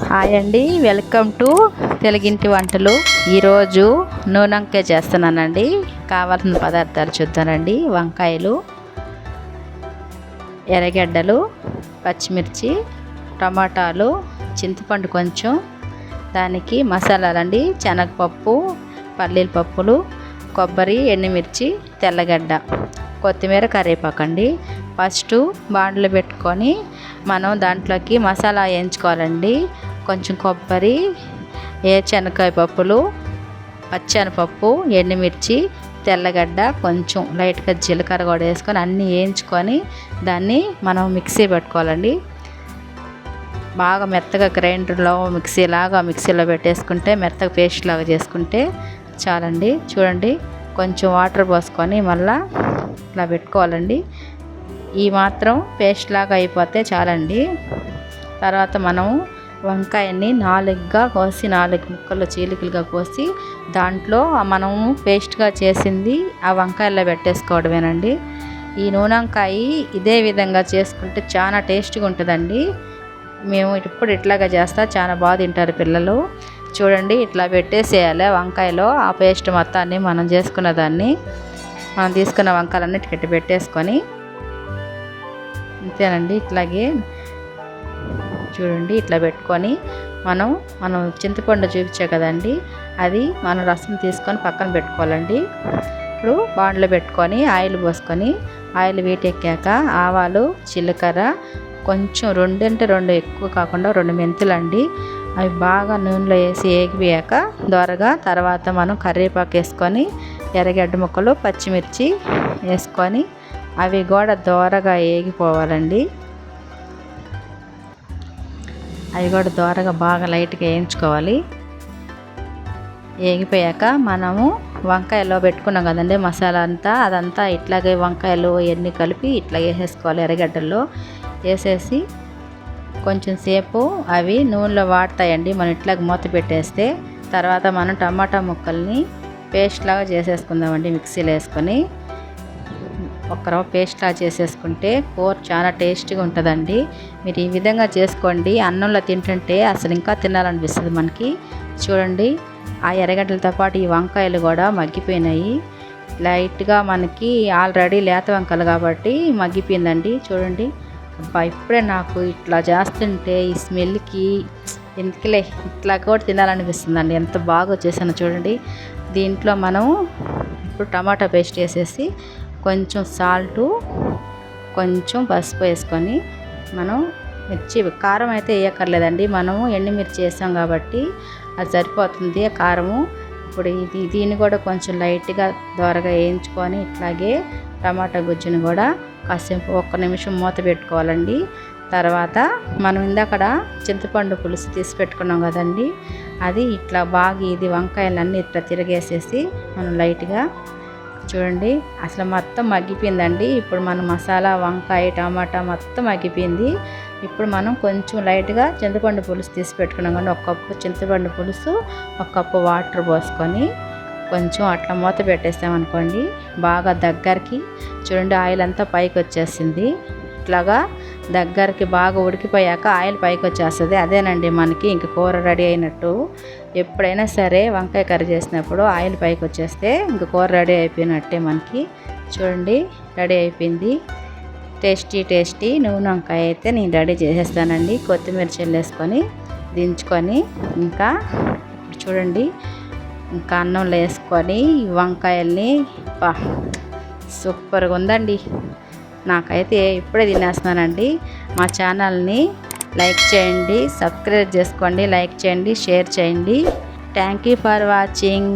Hi అండి, welcome to తెలుగింటి వంటలు. ఈరోజు నూనె వంకాయ చేస్తున్నానండి. కావాల్సిన పదార్థాలు చూద్దానండి. వంకాయలు, ఎర్రగడ్డలు, పచ్చిమిర్చి, టమాటాలు, చింతపండు కొంచెం, దానికి మసాలాలండి. శనగపప్పు, పల్లీల పప్పులు, కొబ్బరి, ఎండుమిర్చి, తెల్లగడ్డ, కొత్తిమీర, కరివేపాకండి. ఫస్ట్ బాండ్లు పెట్టుకొని మనం దాంట్లోకి మసాలా వేయించుకోవాలండి. కొంచెం కొబ్బరి, శనగకాయ పప్పులు, పచ్చెనపప్పు, ఎండుమిర్చి, తెల్లగడ్డ, కొంచెం లైట్గా జీలకర్ర కూడా వేసుకొని అన్నీ వేయించుకొని దాన్ని మనం మిక్సీ పెట్టుకోవాలండి. బాగా మెత్తగా గ్రైండర్లో మిక్సీలో పెట్టేసుకుంటే మెత్తగా పేస్ట్ లాగా చేసుకుంటే చాలండి. చూడండి, కొంచెం వాటర్ పోసుకొని మళ్ళీ ఇట్లా పెట్టుకోవాలండి. ఈ మాత్రం పేస్ట్ లాగా అయిపోతే చాలండి. తర్వాత మనం వంకాయని 4 ముక్కలు చీలికలుగా కోసి దాంట్లో మనం పేస్ట్గా చేసింది ఆ వంకాయల్లో పెట్టేసుకోవడమేనండి. ఈ నూనె వంకాయ ఇదే విధంగా చేసుకుంటే చాలా టేస్ట్గా ఉంటుందండి. మేము ఇప్పుడు ఇట్లాగా చేస్తా, చాలా బాగా తింటారు పిల్లలు. చూడండి, ఇట్లా పెట్టేసేయాలి వంకాయలో ఆ పేస్ట్ మొత్తాన్ని. మనం తీసుకున్న వంకాయలన్నిటికట్టి పెట్టేసుకొని అంతేనండి. ఇట్లాగే చూడండి, ఇట్లా పెట్టుకొని మనం చింతపండు చూపించే కదండి, అది మనం రసం తీసుకొని పక్కన పెట్టుకోవాలండి. ఇప్పుడు బాండ్లో పెట్టుకొని ఆయిల్ పోసుకొని ఆయిల్ వీటెక్కాక ఆవాలు, జీలకర్ర, కొంచెం 2 అంటే 2 ఎక్కువ కాకుండా 2 మెంతులండి. అవి బాగా నూనెలో వేసి ఏగిపోయాక దోరగా తర్వాత మనం కరివేపాకు వేసుకొని ఎర్రగడ్డ ముక్కలు, పచ్చిమిర్చి వేసుకొని అవి కూడా దోరగా ఏగిపోవాలండి. అవి కూడా దోరగా బాగా లైట్గా వేయించుకోవాలి. ఏగిపోయాక మనము వంకాయలో పెట్టుకున్నాం కదండి మసాలా అంతా, అదంతా ఇట్లాగే వంకాయలు ఎన్ని కలిపి ఇట్లా వేసేసుకోవాలి. ఎర్రగడ్డల్లో వేసేసి కొంచెం సేపు అవి నూనెలో వాడతాయండి. మనం ఇట్లాగ మూత పెట్టేస్తే తర్వాత మనం టమాటా ముక్కల్ని పేస్ట్ లాగా చేసేసుకుందామండి. మిక్సీలో వేసుకొని ఒక్కరవ పేస్ట్ లాగా చేసేసుకుంటే కూర చాలా టేస్ట్గా ఉంటుందండి. మీరు ఈ విధంగా చేసుకోండి. అన్నంలో తింటుంటే అసలు ఇంకా తినాలనిపిస్తుంది మనకి. చూడండి, ఆ ఎర్రగడ్డలతో పాటు ఈ వంకాయలు కూడా మగ్గిపోయినాయి. లైట్గా మనకి ఆల్రెడీ లేత వంకాయలు కాబట్టి మగ్గిపోయిందండి. చూడండి, ఇప్పుడే నాకు ఇట్లా చేస్తుంటే ఈ స్మెల్కి ఎందుకులే ఇట్లా కూడా తినాలనిపిస్తుందండి. ఎంత బాగా వచ్చేసాను చూడండి. దీంట్లో మనం ఇప్పుడు టమాటా పేస్ట్ వేసేసి కొంచెం సాల్టు, కొంచెం పసుపు వేసుకొని మనం కారం అయితే వేయక్కర్లేదండి. మనము ఎండుమిర్చి వేసాం కాబట్టి అది సరిపోతుంది కారము. ఇప్పుడు దీన్ని కూడా కొంచెం లైట్గా దోరగా వేయించుకొని ఇట్లాగే టమాటా గుజ్జుని కూడా కాసేపు 1 నిమిషం మూత పెట్టుకోవాలండి. తర్వాత మనం ఇందాకడ చింతపండు పులుసు తీసి పెట్టుకున్నాం కదండి, అది ఇట్లా బాగా ఇది వంకాయలన్నీ ఇట్లా తిరిగేసేసి మనం లైట్గా చూడండి అసలు మొత్తం మగ్గిపోయిందండి. ఇప్పుడు మనం మసాలా, వంకాయ, టమాటా మొత్తం మగ్గిపోయింది. ఇప్పుడు మనం కొంచెం లైట్గా చింతపండు పులుసు తీసి పెట్టుకున్నాం కానీ 1 కప్పు చింతపండు పులుసు, 1 కప్పు వాటర్ పోసుకొని కొంచెం అట్లా మూత పెట్టేసామనుకోండి బాగా దగ్గరికి చూడండి ఆయిల్ అంతా పైకి వచ్చేసింది. ఇట్లాగా దగ్గరికి బాగా ఉడికిపోయాక ఆయిల్ పైకి వచ్చేస్తుంది. అదేనండి మనకి ఇంక కూర రెడీ అయినట్టు. ఎప్పుడైనా సరే వంకాయ కర్రీ చేసినప్పుడు ఆయిల్ పైకి వచ్చేస్తే ఇంక కూర రెడీ అయిపోయినట్టే మనకి. చూడండి, రెడీ అయిపోయింది. టేస్టీ నూనె వంకాయ అయితే నేను రెడీ చేసేస్తానండి. కొత్తిమీర చల్లేసుకొని దించుకొని ఇంకా చూడండి ఇంకా అన్నంలో వేసుకొని వంకాయల్ని సూపర్గా ఉందండి. నాకైతే ఇప్పుడే తినేస్తున్నానండి. మా ఛానల్ని లైక్ చేయండి, సబ్స్క్రైబ్ చేసుకోండి, లైక్ చేయండి, షేర్ చేయండి. Thank you for watching.